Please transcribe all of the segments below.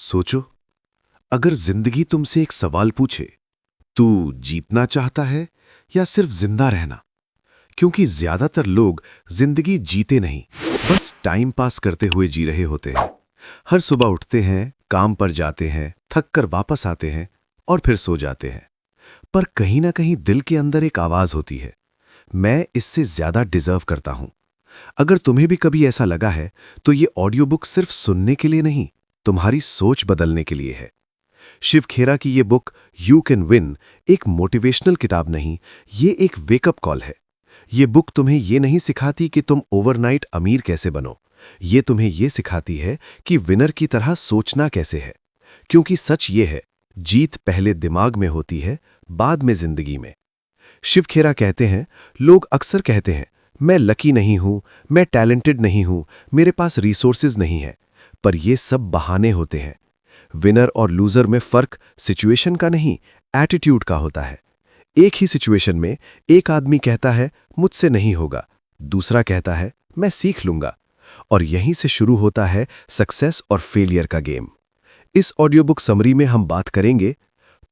सोचो, अगर जिंदगी तुमसे एक सवाल पूछे, तू जीतना चाहता है या सिर्फ जिंदा रहना? क्योंकि ज्यादातर लोग जिंदगी जीते नहीं, बस टाइम पास करते हुए जी रहे होते हैं। हर सुबह उठते हैं, काम पर जाते हैं, थक कर वापस आते हैं और फिर सो जाते हैं। पर कहीं ना कहीं दिल के अंदर एक आवाज होती है, मैं इससे ज्यादा डिजर्व करता हूं। अगर तुम्हें भी कभी ऐसा लगा है, तो ये ऑडियो बुक सिर्फ सुनने के लिए नहीं, तुम्हारी सोच बदलने के लिए है। शिव खेरा की ये बुक यू कैन विन एक मोटिवेशनल किताब नहीं, ये एक वेकअप कॉल है। ये बुक तुम्हें ये नहीं सिखाती कि तुम ओवरनाइट अमीर कैसे बनो, ये तुम्हें ये सिखाती है कि विनर की तरह सोचना कैसे है। क्योंकि सच ये है, जीत पहले दिमाग में होती है, बाद में जिंदगी में। शिव खेरा कहते हैं, लोग अक्सर कहते हैं, मैं लकी नहीं हूं, मैं टैलेंटेड नहीं हूं, मेरे पास रिसोर्सेज नहीं है। पर ये सब बहाने होते हैं। विनर और लूजर में फर्क सिचुएशन का नहीं, एटीट्यूड का होता है। एक ही सिचुएशन में एक आदमी कहता है मुझसे नहीं होगा, दूसरा कहता है मैं सीख लूंगा। और यहीं से शुरू होता है सक्सेस और फेलियर का गेम। इस ऑडियो बुक समरी में हम बात करेंगे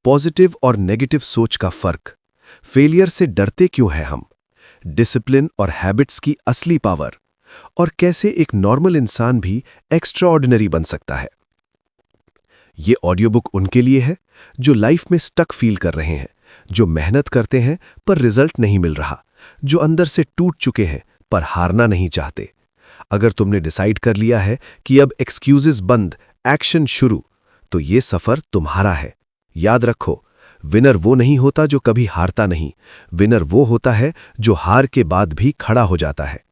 पॉजिटिव और नेगेटिव सोच का फर्क, फेलियर से डरते क्यों हैं हम, डिसिप्लिन और हैबिट्स की असली पावर, और कैसे एक नॉर्मल इंसान भी एक्स्ट्राऑर्डिनरी बन सकता है। ये ऑडियो बुक उनके लिए है जो लाइफ में स्टक फील कर रहे हैं, जो मेहनत करते हैं पर रिजल्ट नहीं मिल रहा, जो अंदर से टूट चुके हैं पर हारना नहीं चाहते। अगर तुमने डिसाइड कर लिया है कि अब एक्सक्यूजेस बंद, एक्शन शुरू, तो ये सफर तुम्हारा है। याद रखो, विनर वो नहीं होता जो कभी हारता नहीं, विनर वो होता है जो हार के बाद भी खड़ा हो जाता है।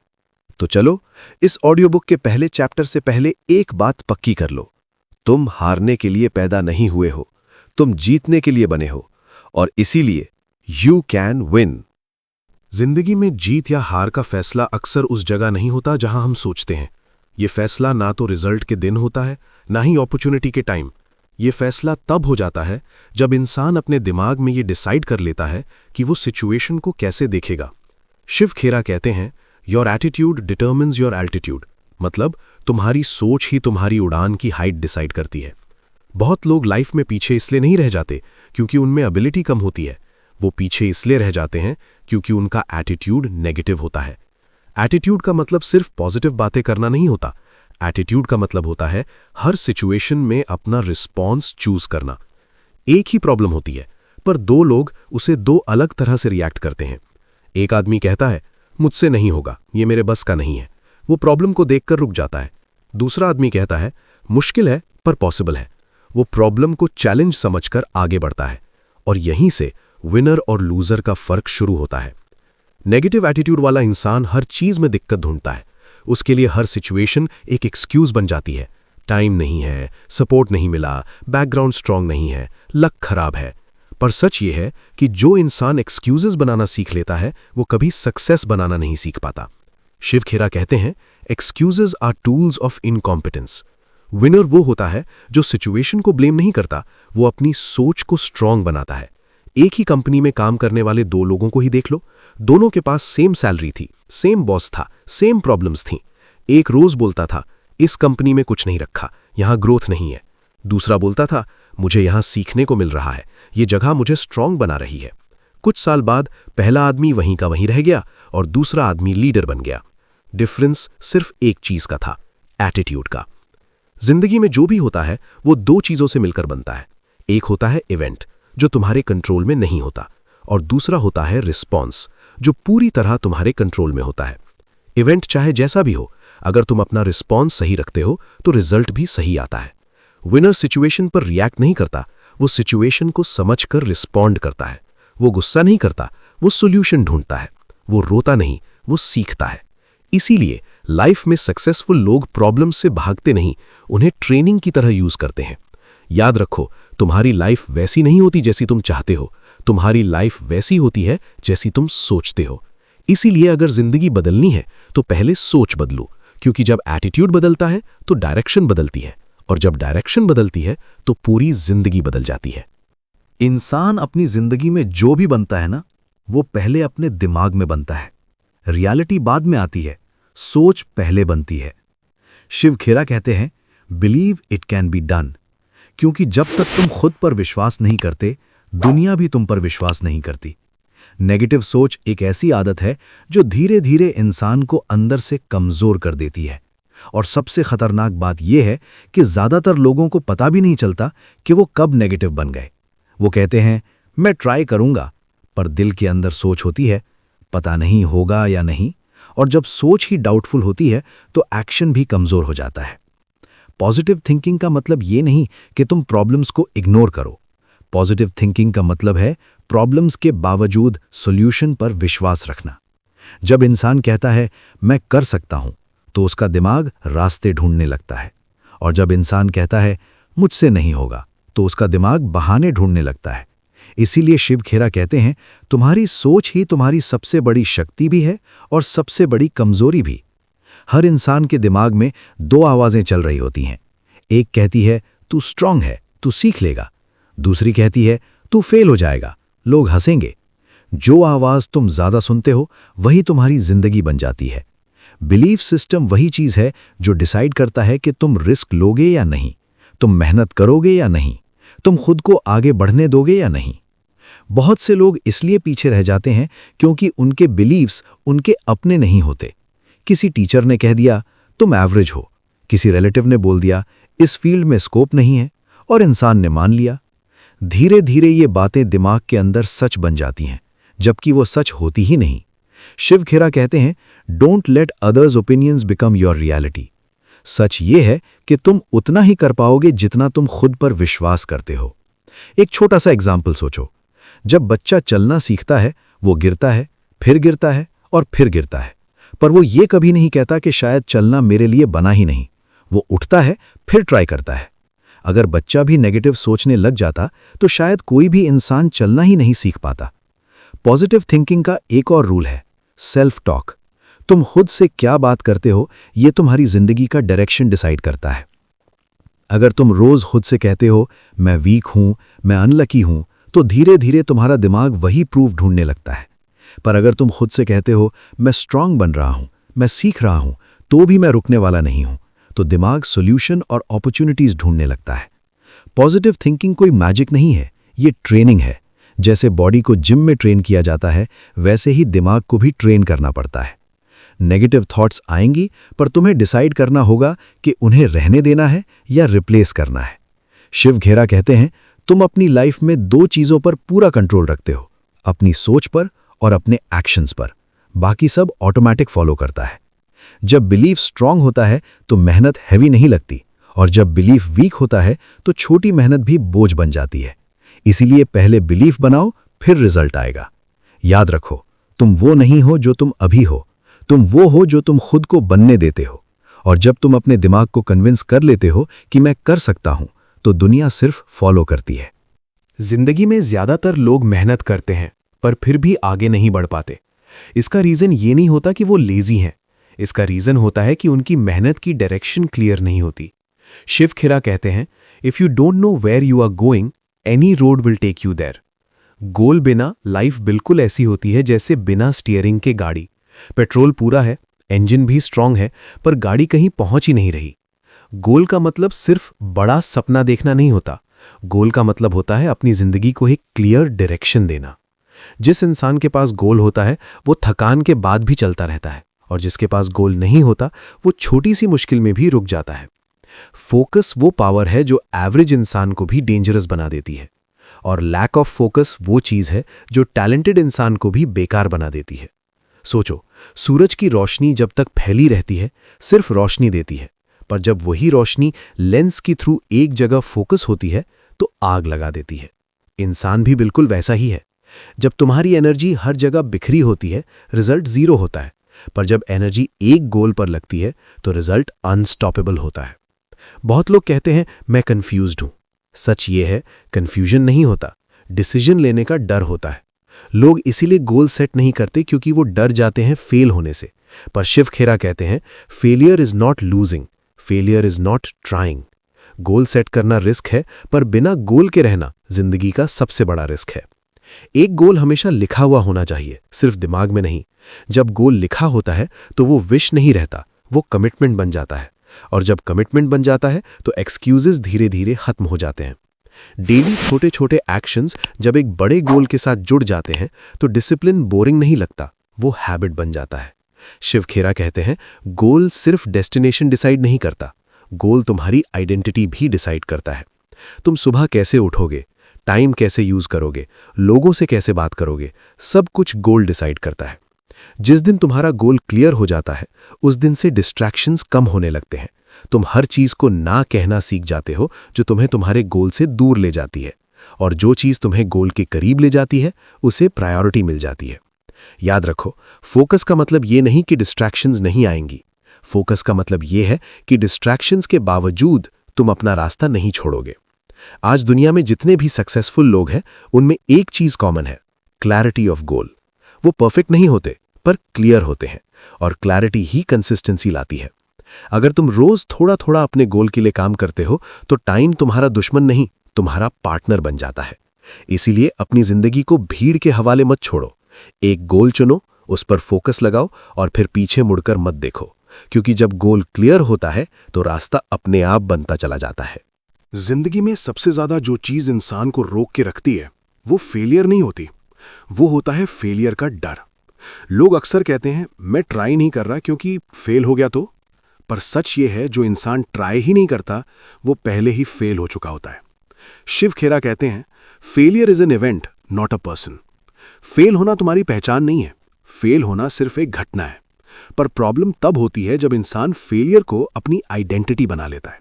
तो चलो, इस ऑडियो बुक के पहले चैप्टर से पहले एक बात पक्की कर लो, तुम हारने के लिए पैदा नहीं हुए हो, तुम जीतने के लिए बने हो। और इसीलिए यू कैन विन। जिंदगी में जीत या हार का फैसला अक्सर उस जगह नहीं होता जहां हम सोचते हैं। ये फैसला ना तो रिजल्ट के दिन होता है, ना ही अपॉर्चुनिटी के टाइम। ये फैसला तब हो जाता है जब इंसान अपने दिमाग में ये डिसाइड कर लेता है कि वो सिचुएशन को कैसे देखेगा। शिव खेरा कहते हैं, your attitude determines your altitude. मतलब तुम्हारी सोच ही तुम्हारी उड़ान की हाइट डिसाइड करती है। बहुत लोग लाइफ में पीछे इसलिए नहीं रह जाते क्योंकि उनमें एबिलिटी कम होती है, वो पीछे इसलिए रह जाते हैं क्योंकि उनका एटीट्यूड नेगेटिव होता है। एटीट्यूड का मतलब सिर्फ पॉजिटिव बातें करना नहीं होता। एटीट्यूड का मतलब होता है हर सिचुएशन में अपना रिस्पॉन्स चूज करना। एक ही प्रॉब्लम होती है, पर दो लोग उसे दो अलग तरह से रिएक्ट करते हैं। एक आदमी कहता है मुझसे नहीं होगा, ये मेरे बस का नहीं है, वो प्रॉब्लम को देखकर रुक जाता है। दूसरा आदमी कहता है मुश्किल है पर पॉसिबल है, वो प्रॉब्लम को चैलेंज समझकर आगे बढ़ता है। और यहीं से विनर और लूजर का फर्क शुरू होता है। नेगेटिव एटीट्यूड वाला इंसान हर चीज में दिक्कत ढूंढता है। उसके लिए हर सिचुएशन एक एक्सक्यूज बन जाती है। टाइम नहीं है, सपोर्ट नहीं मिला, बैकग्राउंड स्ट्रांग नहीं है, लक खराब है। पर सच ये है कि जो इंसान एक्सक्यूजेस बनाना सीख लेता है, वो कभी सक्सेस बनाना नहीं सीख पाता। शिव खेरा कहते हैं, excuses are tools of incompetence. Winner वो होता है जो सिचुएशन को ब्लेम नहीं करता, वो अपनी सोच को स्ट्रांग बनाता है। एक ही कंपनी में काम करने वाले दो लोगों को ही देख लो, दोनों के पास सेम सैलरी थी, सेम बॉस था, सेम प्रॉब्लम्स थीं। एक रोज बोलता था इस कंपनी में कुछ नहीं रखा, यहां ग्रोथ नहीं है। दूसरा बोलता था मुझे यहां सीखने को मिल रहा है, ये जगह मुझे स्ट्रांग बना रही है। कुछ साल बाद पहला आदमी वहीं का वहीं रह गया और दूसरा आदमी लीडर बन गया। डिफरेंस सिर्फ एक चीज का था, एटीट्यूड का। जिंदगी में जो भी होता है वो दो चीजों से मिलकर बनता है। एक होता है इवेंट, जो तुम्हारे कंट्रोल में नहीं होता, और दूसरा होता है रिस्पॉन्स, जो पूरी तरह तुम्हारे कंट्रोल में होता है। इवेंट चाहे जैसा भी हो, अगर तुम अपना रिस्पॉन्स सही रखते हो तो रिजल्ट भी सही आता है। विनर सिचुएशन पर रिएक्ट नहीं करता, वो सिचुएशन को समझकर रिस्पॉन्ड करता है। वो गुस्सा नहीं करता, वो सोल्यूशन ढूंढता है। वो रोता नहीं, वो सीखता है। इसीलिए लाइफ में सक्सेसफुल लोग प्रॉब्लम से भागते नहीं, उन्हें ट्रेनिंग की तरह यूज करते हैं। याद रखो, तुम्हारी लाइफ वैसी नहीं होती जैसी तुम चाहते हो, तुम्हारी लाइफ वैसी होती है जैसी तुम सोचते हो। इसीलिए अगर जिंदगी बदलनी है तो पहले सोच बदलो, क्योंकि जब एटीट्यूड बदलता है तो डायरेक्शन बदलती है, और जब डायरेक्शन बदलती है तो पूरी जिंदगी बदल जाती है। इंसान अपनी जिंदगी में जो भी बनता है ना, वो पहले अपने दिमाग में बनता है। रियलिटी बाद में आती है, सोच पहले बनती है। शिव खेरा कहते हैं, believe it can be done. क्योंकि जब तक तुम खुद पर विश्वास नहीं करते, दुनिया भी तुम पर विश्वास नहीं करती। नेगेटिव सोच एक ऐसी आदत है जो धीरे धीरे इंसान को अंदर से कमजोर कर देती है। और सबसे खतरनाक बात यह है कि ज्यादातर लोगों को पता भी नहीं चलता कि वो कब नेगेटिव बन गए। वो कहते हैं मैं ट्राई करूंगा, पर दिल के अंदर सोच होती है पता नहीं होगा या नहीं। और जब सोच ही डाउटफुल होती है तो एक्शन भी कमजोर हो जाता है। पॉजिटिव थिंकिंग का मतलब ये नहीं कि तुम प्रॉब्लम्स को इग्नोर करो। पॉजिटिव थिंकिंग का मतलब है प्रॉब्लम्स के बावजूद सॉल्यूशन पर विश्वास रखना। जब इंसान कहता है मैं कर सकता हूं, तो उसका दिमाग रास्ते ढूंढने लगता है। और जब इंसान कहता है मुझसे नहीं होगा, तो उसका दिमाग बहाने ढूंढने लगता है। इसीलिए शिव खेरा कहते हैं तुम्हारी सोच ही तुम्हारी सबसे बड़ी शक्ति भी है और सबसे बड़ी कमजोरी भी। हर इंसान के दिमाग में दो आवाजें चल रही होती हैं। एक कहती है तू स्ट्रांग है, तू सीख लेगा। दूसरी कहती है तू फेल हो जाएगा, लोग हंसेंगे। जो आवाज तुम ज्यादा सुनते हो वही तुम्हारी जिंदगी बन जाती है। बिलीफ सिस्टम वही चीज है जो डिसाइड करता है कि तुम रिस्क लोगे या नहीं, तुम मेहनत करोगे या नहीं, तुम खुद को आगे बढ़ने दोगे या नहीं। बहुत से लोग इसलिए पीछे रह जाते हैं क्योंकि उनके बिलीव्स उनके अपने नहीं होते। किसी टीचर ने कह दिया तुम एवरेज हो, किसी रिलेटिव ने बोल दिया इस फील्ड में स्कोप नहीं है, और इंसान ने मान लिया। धीरे धीरे ये बातें दिमाग के अंदर सच बन जाती हैं, जबकि वो सच होती ही नहीं। शिव खेरा कहते हैं don't let others opinions become your reality. सच ये है कि तुम उतना ही कर पाओगे जितना तुम खुद पर विश्वास करते हो। एक छोटा सा एग्जाम्पल सोचो। जब बच्चा चलना सीखता है, वो गिरता है, फिर गिरता है और फिर गिरता है, पर वो ये कभी नहीं कहता कि शायद चलना मेरे लिए बना ही नहीं। वो उठता है, फिर ट्राई करता है। अगर बच्चा भी नेगेटिव सोचने लग जाता तो शायद कोई भी इंसान चलना ही नहीं सीख पाता। पॉजिटिव थिंकिंग का एक और रूल है सेल्फ टॉक। तुम खुद से क्या बात करते हो ये तुम्हारी जिंदगी का डायरेक्शन डिसाइड करता है। अगर तुम रोज खुद से कहते हो मैं वीक हूं, मैं अनलकी हूं, तो धीरे धीरे तुम्हारा दिमाग वही प्रूफ ढूंढने लगता है। पर अगर तुम खुद से कहते हो मैं स्ट्रांग बन रहा हूं, मैं सीख रहा हूं, तो भी मैं रुकने वाला नहीं हूं, तो दिमाग सॉल्यूशन और अपॉर्चुनिटीज ढूंढने लगता है। पॉजिटिव थिंकिंग कोई मैजिक नहीं है, ये ट्रेनिंग है। जैसे बॉडी को जिम में ट्रेन किया जाता है, वैसे ही दिमाग को भी ट्रेन करना पड़ता है। नेगेटिव थॉट्स आएंगी, पर तुम्हें डिसाइड करना होगा कि उन्हें रहने देना है या रिप्लेस करना है। शिव खेरा कहते हैं तुम अपनी लाइफ में दो चीजों पर पूरा कंट्रोल रखते हो, अपनी सोच पर और अपने एक्शंस पर। बाकी सब ऑटोमेटिक फॉलो करता है। जब बिलीफ स्ट्रांग होता है तो मेहनत हैवी नहीं लगती, और जब बिलीफ वीक होता है तो छोटी मेहनत भी बोझ बन जाती है। इसीलिए पहले बिलीफ बनाओ, फिर रिजल्ट आएगा। याद रखो, तुम वो नहीं हो जो तुम अभी हो, तुम वो हो जो तुम खुद को बनने देते हो। और जब तुम अपने दिमाग को कन्विंस कर लेते हो कि मैं कर सकता हूं, तो दुनिया सिर्फ फॉलो करती है। जिंदगी में ज्यादातर लोग मेहनत करते हैं पर फिर भी आगे नहीं बढ़ पाते। इसका रीजन ये नहीं होता कि वो लेजी हैं, इसका रीजन होता है कि उनकी मेहनत की डायरेक्शन क्लियर नहीं होती। शिव खेरा कहते हैं if you don't know where you are going, any road will take you there. Goal बिना लाइफ बिल्कुल ऐसी होती है जैसे बिना स्टीयरिंग के गाड़ी। पेट्रोल पूरा है, इंजन भी स्ट्रांग है, पर गाड़ी कहीं पहुंच ही नहीं रही। गोल का मतलब सिर्फ बड़ा सपना देखना नहीं होता। गोल का मतलब होता है अपनी जिंदगी को एक क्लियर डायरेक्शन देना। जिस इंसान के पास गोल होता है वो थकान के बाद भी चलता रहता है, और जिसके पास गोल नहीं होता वो छोटी सी मुश्किल में भी रुक जाता है। फोकस वो पावर है जो एवरेज इंसान को भी डेंजरस बना देती है, और लैक ऑफ फोकस वो चीज है जो टैलेंटेड इंसान को भी बेकार बना देती है। सोचो, सूरज की रोशनी जब तक फैली रहती है सिर्फ रोशनी देती है, पर जब वही रोशनी लेंस के थ्रू एक जगह फोकस होती है तो आग लगा देती है। इंसान भी बिल्कुल वैसा ही है। जब तुम्हारी एनर्जी हर जगह बिखरी होती है, रिजल्ट जीरो होता है, पर जब एनर्जी एक गोल पर लगती है तो रिजल्ट अनस्टॉपेबल होता है। बहुत लोग कहते हैं मैं कंफ्यूज्ड हूं। सच ये है, कंफ्यूजन नहीं होता, डिसीजन लेने का डर होता है। लोग इसीलिए गोल सेट नहीं करते क्योंकि वो डर जाते हैं फेल होने से। पर शिव खेरा कहते हैं failure is not losing, failure is not trying. Goal set करना रिस्क है, पर बिना गोल के रहना जिंदगी का सबसे बड़ा रिस्क है। एक गोल हमेशा लिखा हुआ होना चाहिए, सिर्फ दिमाग में नहीं। जब गोल लिखा होता है तो वो विश नहीं रहता, वो कमिटमेंट बन जाता है। और जब कमिटमेंट बन जाता है तो एक्सक्यूजेस धीरे धीरे खत्म हो जाते हैं। डेली छोटे छोटे एक्शंस जब एक बड़े गोल के साथ जुड़ जाते हैं तो डिसिप्लिन बोरिंग नहीं लगता, वो हैबिट बन जाता है। शिव खेरा कहते हैं, गोल सिर्फ डेस्टिनेशन डिसाइड नहीं करता, गोल तुम्हारी आइडेंटिटी भी डिसाइड करता है। तुम सुबह कैसे उठोगे, टाइम कैसे यूज करोगे, लोगों से कैसे बात करोगे, सब कुछ गोल डिसाइड करता है। जिस दिन तुम्हारा गोल क्लियर हो जाता है उस दिन से डिस्ट्रैक्शंस कम होने लगते हैं। तुम हर चीज को ना कहना सीख जाते हो जो तुम्हें तुम्हारे गोल से दूर ले जाती है, और जो चीज तुम्हें गोल के करीब ले जाती है उसे प्रायोरिटी मिल जाती है। याद रखो, फोकस का मतलब ये नहीं कि डिस्ट्रैक्शंस नहीं आएंगी। फोकस का मतलब ये है कि डिस्ट्रैक्शंस के बावजूद तुम अपना रास्ता नहीं छोड़ोगे। आज दुनिया में जितने भी सक्सेसफुल लोग हैं उनमें एक चीज कॉमन है, क्लैरिटी ऑफ गोल। वो परफेक्ट नहीं होते पर क्लियर होते हैं, और क्लैरिटी ही कंसिस्टेंसी लाती है। अगर तुम रोज थोड़ा थोड़ा अपने गोल के लिए काम करते हो तो टाइम तुम्हारा दुश्मन नहीं, तुम्हारा पार्टनर बन जाता है। इसीलिए अपनी जिंदगी को भीड़ के हवाले मत छोड़ो। एक गोल चुनो, उस पर फोकस लगाओ और फिर पीछे मुड़कर मत देखो, क्योंकि जब गोल क्लियर होता है तो रास्ता अपने आप बनता चला जाता है। जिंदगी में सबसे ज्यादा जो चीज इंसान को रोक के रखती है वो फेलियर नहीं होती, वो होता है फेलियर का डर। लोग अक्सर कहते हैं मैं ट्राई नहीं कर रहा क्योंकि फेल हो गया तो, पर सच ये है जो इंसान ट्राई ही नहीं करता वो पहले ही फेल हो चुका होता है। शिव खेरा कहते हैं, failure is an event not a person. Fail होना तुम्हारी पहचान नहीं है, फेल होना सिर्फ एक घटना है। पर प्रॉब्लम तब होती है जब इंसान फेलियर को अपनी आइडेंटिटी बना लेता है।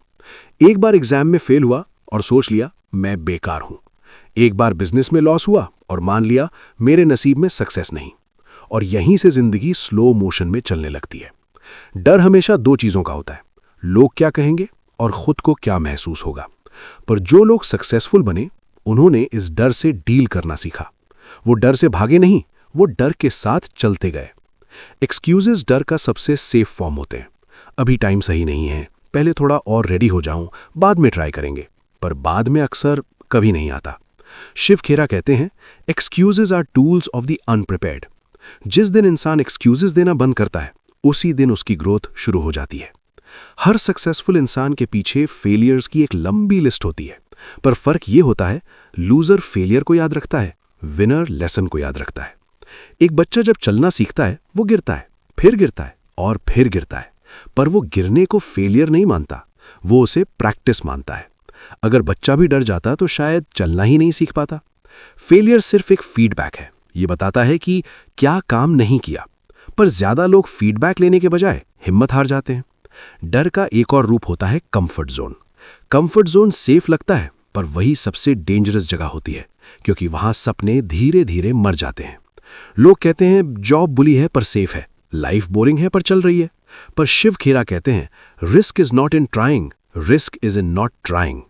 एक बार एग्जाम में फेल हुआ और सोच लिया मैं बेकार हूं। एक बार बिजनेस में लॉस हुआ और मान लिया मेरे नसीब में सक्सेस नहीं। और यहीं से जिंदगी स्लो मोशन में चलने लगती है। डर हमेशा दो चीजों का होता है, लोग क्या कहेंगे और खुद को क्या महसूस होगा। पर जो लोग सक्सेसफुल बने उन्होंने इस डर से डील करना सीखा। वो डर से भागे नहीं, वो डर के साथ चलते गए। एक्सक्यूजेस डर का सबसे सेफ फॉर्म होते हैं। अभी टाइम सही नहीं है, पहले थोड़ा और रेडी हो जाऊं, बाद में ट्राई करेंगे। पर बाद में अक्सर कभी नहीं आता। शिव खेरा कहते हैं, excuses are tools of the unprepared. जिस दिन इंसान एक्सक्यूजेस देना बंद करता है उसी दिन उसकी ग्रोथ शुरू हो जाती है। हर सक्सेसफुल इंसान के पीछे फेलियर्स की एक लंबी लिस्ट होती है, पर फर्क ये होता है लूजर फेलियर को याद रखता है, विनर लेसन को याद रखता है। एक बच्चा जब चलना सीखता है वो गिरता है, फिर गिरता है और फिर गिरता है, पर वो गिरने को फेलियर नहीं मानता, वो उसे प्रैक्टिस मानता है। अगर बच्चा भी डर जाता तो शायद चलना ही नहीं सीख पाता। फेलियर सिर्फ एक फीडबैक है, ये बताता है कि क्या काम नहीं किया। पर ज्यादा लोग फीडबैक लेने के बजाय हिम्मत हार जाते हैं। डर का एक और रूप होता है comfort zone. Comfort zone safe लगता है पर वही सबसे डेंजरस जगह होती है, क्योंकि वहां सपने धीरे धीरे मर जाते हैं। लोग कहते हैं जॉब बुरी है पर सेफ है, लाइफ बोरिंग है पर चल रही है। पर शिव खेरा कहते हैं, risk is not in trying, risk is in not trying.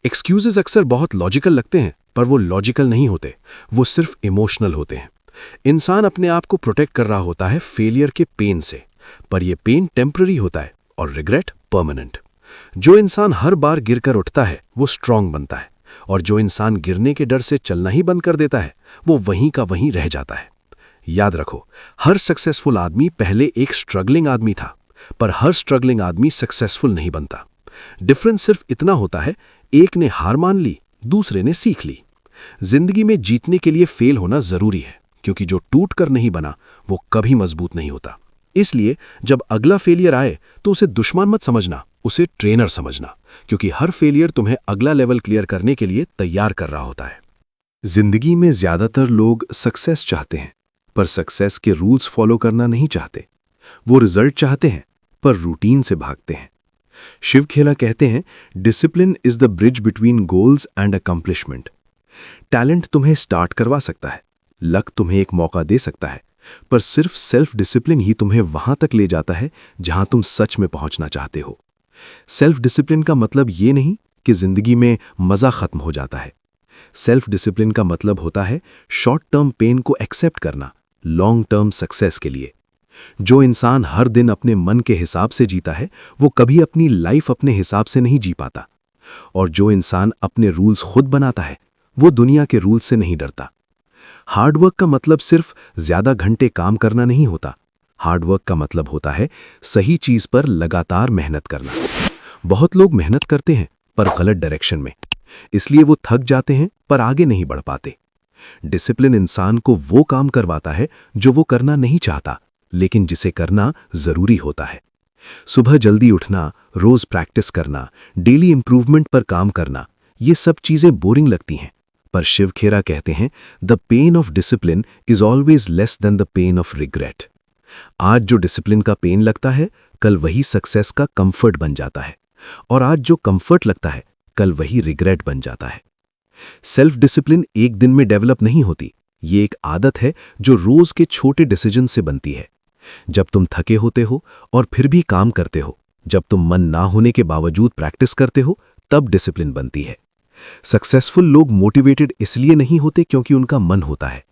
Excuses अक्सर बहुत लॉजिकल लगते हैं पर वो लॉजिकल नहीं होते, वो सिर्फ इमोशनल होते हैं। इंसान अपने आप को प्रोटेक्ट कर रहा होता है फेलियर के पेन से, पर यह पेन टेम्पररी होता है और रिग्रेट परमानेंट। जो इंसान हर बार गिरकर उठता है वो स्ट्रांग बनता है, और जो इंसान गिरने के डर से चलना ही बंद कर देता है वो वहीं का वहीं रह जाता है। याद रखो, हर सक्सेसफुल आदमी पहले एक स्ट्रगलिंग आदमी था, पर हर स्ट्रगलिंग आदमी सक्सेसफुल नहीं बनता। डिफरेंस सिर्फ इतना होता है, एक ने हार मान ली, दूसरे ने सीख ली। जिंदगी में जीतने के लिए फेल होना जरूरी है, क्योंकि जो टूट कर नहीं बना वो कभी मजबूत नहीं होता। इसलिए जब अगला फेलियर आए तो उसे दुश्मन मत समझना, उसे ट्रेनर समझना, क्योंकि हर फेलियर तुम्हें अगला लेवल क्लियर करने के लिए तैयार कर रहा होता है। जिंदगी में ज्यादातर लोग सक्सेस चाहते हैं पर सक्सेस के रूल्स फॉलो करना नहीं चाहते। वो रिजल्ट चाहते हैं पर रूटीन से भागते हैं। शिव खेरा कहते हैं, discipline is the bridge between goals and accomplishment. Talent तुम्हें स्टार्ट करवा सकता है, लक तुम्हें एक मौका दे सकता है, पर सिर्फ सेल्फ डिसिप्लिन ही तुम्हें वहां तक ले जाता है जहां तुम सच में पहुंचना चाहते हो। सेल्फ डिसिप्लिन का मतलब ये नहीं कि जिंदगी में मजा खत्म हो जाता है। सेल्फ डिसिप्लिन का मतलब होता है शॉर्ट टर्म पेन को एक्सेप्ट करना लॉन्ग टर्म सक्सेस के लिए। जो इंसान हर दिन अपने मन के हिसाब से जीता है वो कभी अपनी लाइफ अपने हिसाब से नहीं जी पाता, और जो इंसान अपने रूल्स खुद बनाता है वो दुनिया के रूल्स से नहीं डरता। हार्डवर्क का मतलब सिर्फ ज्यादा घंटे काम करना नहीं होता, हार्डवर्क का मतलब होता है सही चीज पर लगातार मेहनत करना। बहुत लोग मेहनत करते हैं पर गलत डायरेक्शन में, इसलिए वो थक जाते हैं पर आगे नहीं बढ़ पाते। डिसिप्लिन इंसान को वो काम करवाता है जो वो करना नहीं चाहता, लेकिन जिसे करना जरूरी होता है। सुबह जल्दी उठना, रोज प्रैक्टिस करना, डेली इंप्रूवमेंट पर काम करना, ये सब चीजें बोरिंग लगती हैं, पर शिव खेरा कहते हैं the pain of discipline is always less than the pain of regret. आज जो डिसिप्लिन का पेन लगता है, कल वही सक्सेस का कंफर्ट बन जाता है, और आज जो कंफर्ट लगता है, कल वही रिग्रेट बन जाता है। सेल्फ डिसिप्लिन एक दिन में डेवलप नहीं होती, ये एक आदत है जो रोज के छोटे डिसीजन से बनती है। जब तुम थके होते हो और फिर भी काम करते हो, जब तुम मन ना होने के बावजूद प्रैक्टिस करते हो, तब डिसिप्लिन बनती है। सक्सेसफुल लोग मोटिवेटेड इसलिए नहीं होते क्योंकि उनका मन होता है,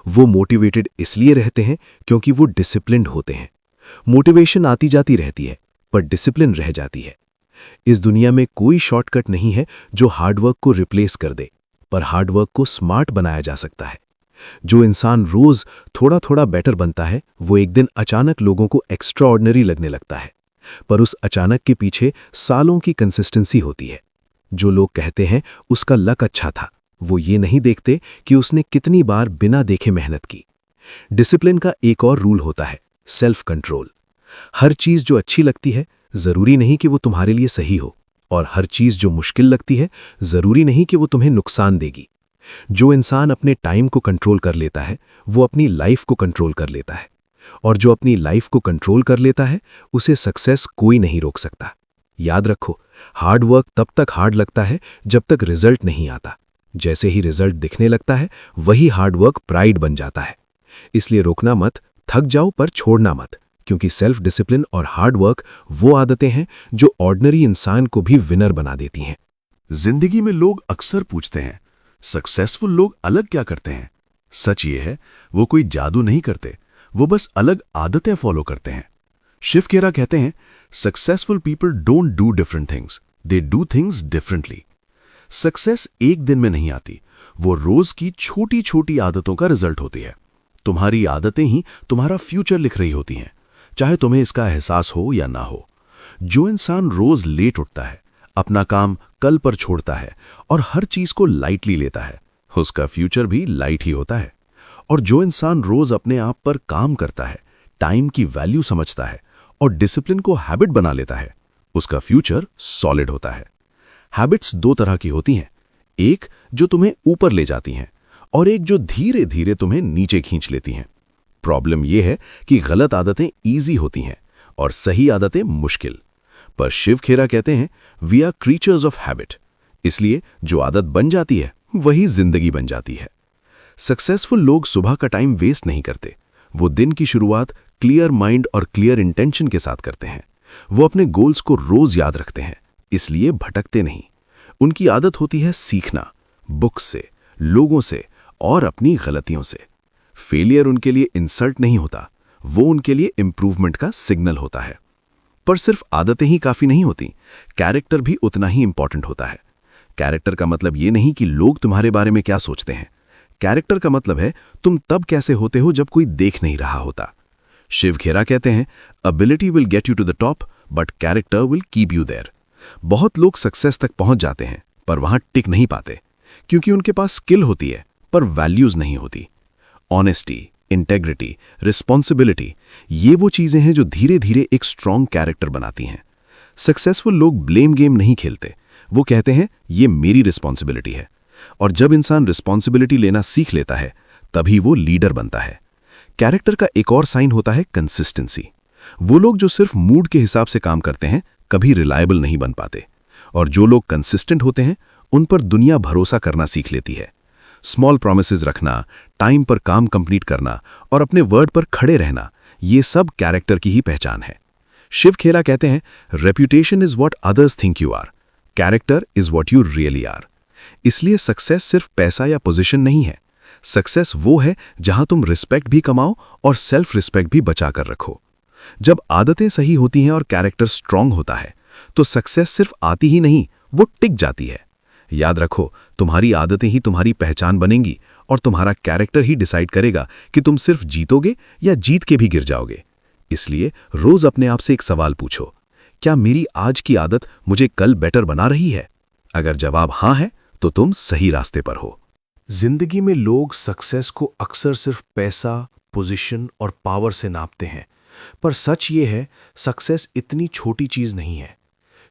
वो मोटिवेटेड इसलिए रहते हैं क्योंकि वो डिसिप्लिन्ड होते हैं। मोटिवेशन आती जाती रहती है, पर डिसिप्लिन रह जाती है। इस दुनिया में कोई शॉर्टकट नहीं है जो हार्डवर्क को रिप्लेस कर दे, पर हार्डवर्क को स्मार्ट बनाया जा सकता है। जो इंसान रोज थोड़ा थोड़ा बेटर बनता है, वो एक दिन अचानक लोगों को एक्स्ट्राऑर्डिनरी लगने लगता है, पर उस अचानक के पीछे सालों की कंसिस्टेंसी होती है। जो लोग कहते हैं उसका लक अच्छा था, वो ये नहीं देखते कि उसने कितनी बार बिना देखे मेहनत की। डिसिप्लिन का एक और रूल होता है सेल्फ कंट्रोल। हर चीज जो अच्छी लगती है, जरूरी नहीं कि वो तुम्हारे लिए सही हो, और हर चीज जो मुश्किल लगती है, जरूरी नहीं कि वो तुम्हें नुकसान देगी। जो इंसान अपने टाइम को कंट्रोल कर लेता है, वो अपनी लाइफ को कंट्रोल कर लेता है, और जो अपनी लाइफ को कंट्रोल कर लेता है, उसे सक्सेस कोई नहीं रोक सकता। याद रखो, हार्ड वर्क तब तक हार्ड लगता है जब तक रिजल्ट नहीं आता। जैसे ही रिजल्ट दिखने लगता है, वही हार्ड वर्क प्राइड बन जाता है। इसलिए रोकना मत, थक जाओ पर छोड़ना मत, क्योंकि सेल्फ डिसिप्लिन और हार्ड वर्क वो आदतें हैं जो ऑर्डिनरी इंसान को भी विनर बना देती हैं। जिंदगी में लोग अक्सर पूछते हैं, सक्सेसफुल लोग अलग क्या करते हैं? सच ये है, वो कोई जादू नहीं करते, वो बस अलग आदतें फॉलो करते हैं। शिव खेरा कहते हैं, successful people don't do different things, they do things differently. Success एक दिन में नहीं आती, वो रोज की छोटी छोटी आदतों का रिजल्ट होती है। तुम्हारी आदतें ही तुम्हारा फ्यूचर लिख रही होती हैं, चाहे तुम्हें इसका एहसास हो या ना हो। जो इंसान रोज लेट उठता है, अपना काम कल पर छोड़ता है और हर चीज को लाइटली लेता है, उसका फ्यूचर भी लाइट ही होता है। और जो इंसान रोज अपने आप पर काम करता है, टाइम की वैल्यू समझता है और डिसिप्लिन को हैबिट बना लेता है, उसका फ्यूचर सॉलिड होता है। हैबिट्स दो तरह की होती हैं, एक जो तुम्हें ऊपर ले जाती हैं और एक जो धीरे धीरे तुम्हें नीचे खींच लेती हैं। प्रॉब्लम यह है कि गलत आदतें ईजी होती हैं और सही आदतें मुश्किल। पर शिव खेरा कहते हैं, we are creatures of habit, इसलिए जो आदत बन जाती है वही जिंदगी बन जाती है। सक्सेसफुल लोग सुबह का टाइम वेस्ट नहीं करते, वो दिन की शुरुआत क्लियर माइंड और क्लियर इंटेंशन के साथ करते हैं। वो अपने गोल्स को रोज याद रखते हैं, इसलिए भटकते नहीं। उनकी आदत होती है सीखना, बुक्स से, लोगों से और अपनी गलतियों से। फेलियर उनके लिए इंसल्ट नहीं होता, वो उनके लिए इंप्रूवमेंट का सिग्नल होता है। पर सिर्फ आदतें ही काफी नहीं होती, कैरेक्टर भी उतना ही इंपॉर्टेंट होता है। कैरेक्टर का मतलब ये नहीं कि लोग तुम्हारे बारे में क्या सोचते हैं। कैरेक्टर का मतलब है तुम तब कैसे होते हो जब कोई देख नहीं रहा होता। शिव खेरा कहते हैं, ability will get you to the top but character will keep you there. बहुत लोग सक्सेस तक पहुंच जाते हैं पर वहां टिक नहीं पाते, क्योंकि उनके पास स्किल होती है पर वैल्यूज नहीं होती। ऑनेस्टी, इंटेग्रिटी, रिस्पॉन्सिबिलिटी, ये वो चीजें हैं जो धीरे धीरे एक स्ट्रॉन्ग कैरेक्टर बनाती हैं। सक्सेसफुल लोग ब्लेम गेम नहीं खेलते, वो कहते हैं ये मेरी रिस्पॉन्सिबिलिटी है। और जब इंसान रिस्पॉन्सिबिलिटी लेना सीख लेता है, तभी वो लीडर बनता है। कैरेक्टर का एक और साइन होता है कंसिस्टेंसी। वो लोग जो सिर्फ मूड के हिसाब से काम करते हैं, कभी रिलायबल नहीं बन पाते। और जो लोग कंसिस्टेंट होते हैं, उन पर दुनिया भरोसा करना सीख लेती है। स्मॉल प्रॉमिसेस रखना, टाइम पर काम कंप्लीट करना और अपने वर्ड पर खड़े रहना, ये सब कैरेक्टर की ही पहचान है। शिव खेरा कहते हैं, reputation is what others think you are, character is what you really are. इसलिए सक्सेस सिर्फ पैसा या पोजीशन नहीं है, सक्सेस वो है जहां तुम रिस्पेक्ट भी कमाओ और सेल्फ रिस्पेक्ट भी बचा कर रखो। जब आदतें सही होती हैं और कैरेक्टर स्ट्रांग होता है, तो सक्सेस सिर्फ आती ही नहीं, वो टिक जाती है। याद रखो, तुम्हारी आदतें ही तुम्हारी पहचान बनेंगी और तुम्हारा कैरेक्टर ही डिसाइड करेगा कि तुम सिर्फ जीतोगे या जीत के भी गिर जाओगे। इसलिए रोज अपने आप से एक सवाल पूछो, क्या मेरी आज की आदत मुझे कल बेटर बना रही है? अगर जवाब हाँ है तो तुम सही रास्ते पर हो। जिंदगी में लोग सक्सेस को अक्सर सिर्फ पैसा, पोजीशन और पावर से नापते हैं, पर सच ये है सक्सेस इतनी छोटी चीज नहीं है।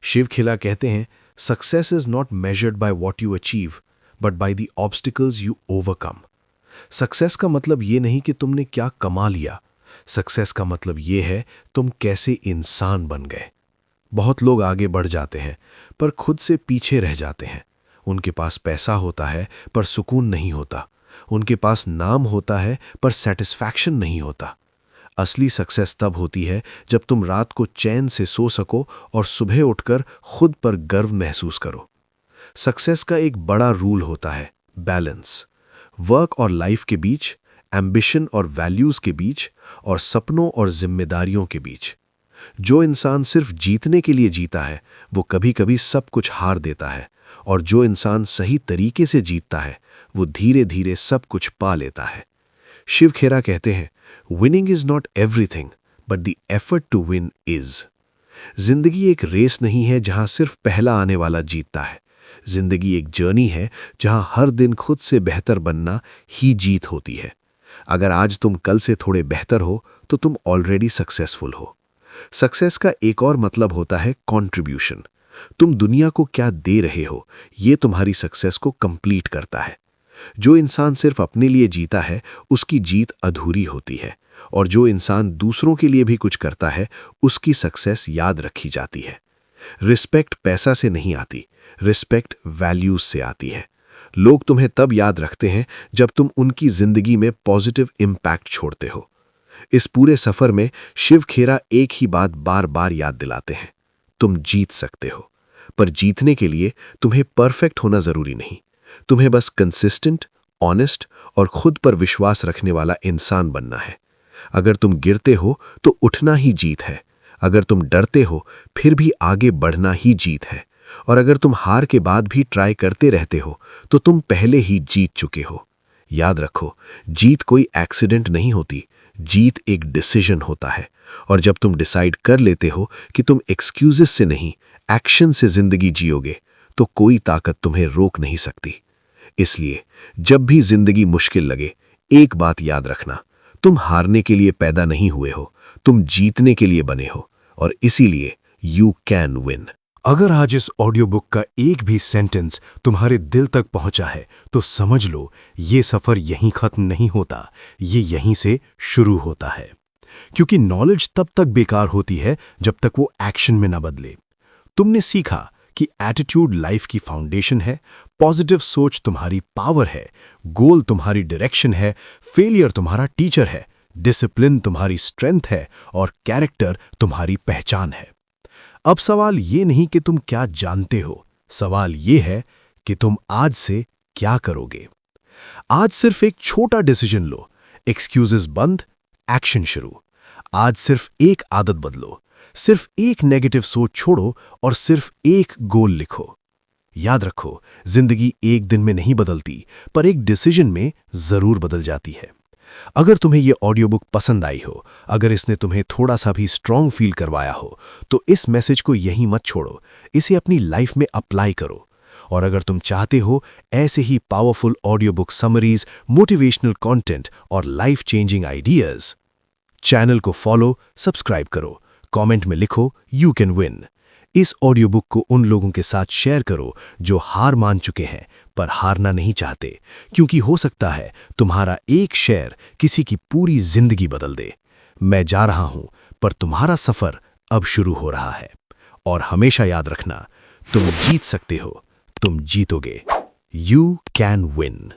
शिव खेरा कहते हैं, success is not measured by what you achieve but by the obstacles you overcome. Success का मतलब ये नहीं कि तुमने क्या कमा लिया, सक्सेस का मतलब ये है तुम कैसे इंसान बन गए। बहुत लोग आगे बढ़ जाते हैं पर खुद से पीछे रह जाते हैं। उनके पास पैसा होता है पर सुकून नहीं होता, उनके पास नाम होता है पर सेटिस्फैक्शन नहीं होता। असली सक्सेस तब होती है जब तुम रात को चैन से सो सको और सुबह उठकर खुद पर गर्व महसूस करो। सक्सेस का एक बड़ा रूल होता है बैलेंस। वर्क और लाइफ के बीच, एम्बिशन और वैल्यूज के बीच, और सपनों और जिम्मेदारियों के बीच। जो इंसान सिर्फ जीतने के लिए जीता है वो कभी कभी सब कुछ हार देता है, और जो इंसान सही तरीके से जीतता है वो धीरे धीरे सब कुछ पा लेता है। शिव खेरा कहते हैं, winning is not everything but the effort to win is. जिंदगी एक रेस नहीं है जहां सिर्फ पहला आने वाला जीतता है। जिंदगी एक जर्नी है जहां हर दिन खुद से बेहतर बनना ही जीत होती है। अगर आज तुम कल से थोड़े बेहतर हो तो तुम ऑलरेडी सक्सेसफुल हो। सक्सेस का एक और मतलब होता है कंट्रीब्यूशन। तुम दुनिया को क्या दे रहे हो ये तुम्हारी सक्सेस को कंप्लीट करता है। जो इंसान सिर्फ अपने लिए जीता है उसकी जीत अधूरी होती है, और जो इंसान दूसरों के लिए भी कुछ करता है उसकी सक्सेस याद रखी जाती है। रिस्पेक्ट पैसा से नहीं आती, रिस्पेक्ट वैल्यूज से आती है। लोग तुम्हें तब याद रखते हैं जब तुम उनकी जिंदगी में पॉजिटिव इम्पैक्ट छोड़ते हो। इस पूरे सफर में शिव खेरा एक ही बात बार बार याद दिलाते हैं, तुम जीत सकते हो, पर जीतने के लिए तुम्हें परफेक्ट होना जरूरी नहीं। तुम्हें बस कंसिस्टेंट, ऑनेस्ट और खुद पर विश्वास रखने वाला इंसान बनना है। अगर तुम गिरते हो तो उठना ही जीत है, अगर तुम डरते हो फिर भी आगे बढ़ना ही जीत है, और अगर तुम हार के बाद भी ट्राई करते रहते हो तो तुम पहले ही जीत चुके हो। याद रखो, जीत कोई एक्सीडेंट नहीं होती, जीत एक डिसीजन होता है, और जब तुम डिसाइड कर लेते हो कि तुम एक्सक्यूजेस से नहीं एक्शन से जिंदगी जियोगे तो कोई ताकत तुम्हें रोक नहीं सकती। इसलिए जब भी जिंदगी मुश्किल लगे एक बात याद रखना, तुम हारने के लिए पैदा नहीं हुए हो, तुम जीतने के लिए बने हो, और इसीलिए यू कैन विन। अगर आज इस ऑडियो बुक का एक भी सेंटेंस तुम्हारे दिल तक पहुंचा है तो समझ लो ये सफर यहीं खत्म नहीं होता, ये यहीं से शुरू होता है। क्योंकि नॉलेज तब तक बेकार होती है जब तक वो एक्शन में ना बदले। तुमने सीखा कि एटीट्यूड लाइफ की फाउंडेशन है, पॉजिटिव सोच तुम्हारी पावर है, गोल तुम्हारी डायरेक्शन है, फेलियर तुम्हारा टीचर है, डिसिप्लिन तुम्हारी स्ट्रेंथ है, और कैरेक्टर तुम्हारी पहचान है। अब सवाल ये नहीं कि तुम क्या जानते हो, सवाल ये है कि तुम आज से क्या करोगे। आज सिर्फ एक छोटा डिसीजन लो, एक्सक्यूजेस बंद, एक्शन शुरू। आज सिर्फ एक आदत बदलो, सिर्फ एक नेगेटिव सोच छोड़ो, और सिर्फ एक गोल लिखो। याद रखो, जिंदगी एक दिन में नहीं बदलती, पर एक डिसीजन में जरूर बदल जाती है। अगर तुम्हें यह ऑडियो बुक पसंद आई हो, अगर इसने तुम्हें थोड़ा सा भी स्ट्रांग फील करवाया हो, तो इस मैसेज को यहीं मत छोड़ो, इसे अपनी लाइफ में अप्लाई करो। और अगर तुम चाहते हो ऐसे ही powerful audio book summaries, motivational content और लाइफ चेंजिंग आइडियाज, चैनल को फॉलो, सब्सक्राइब करो, कमेंट में लिखो यू कैन विन। इस ऑडियो बुक को उन लोगों के साथ शेयर करो जो हार मान चुके हैं पर हारना नहीं चाहते, क्योंकि हो सकता है तुम्हारा एक शेयर किसी की पूरी जिंदगी बदल दे। मैं जा रहा हूं, पर तुम्हारा सफर अब शुरू हो रहा है। और हमेशा याद रखना, तुम जीत सकते हो, तुम जीतोगे। You can win.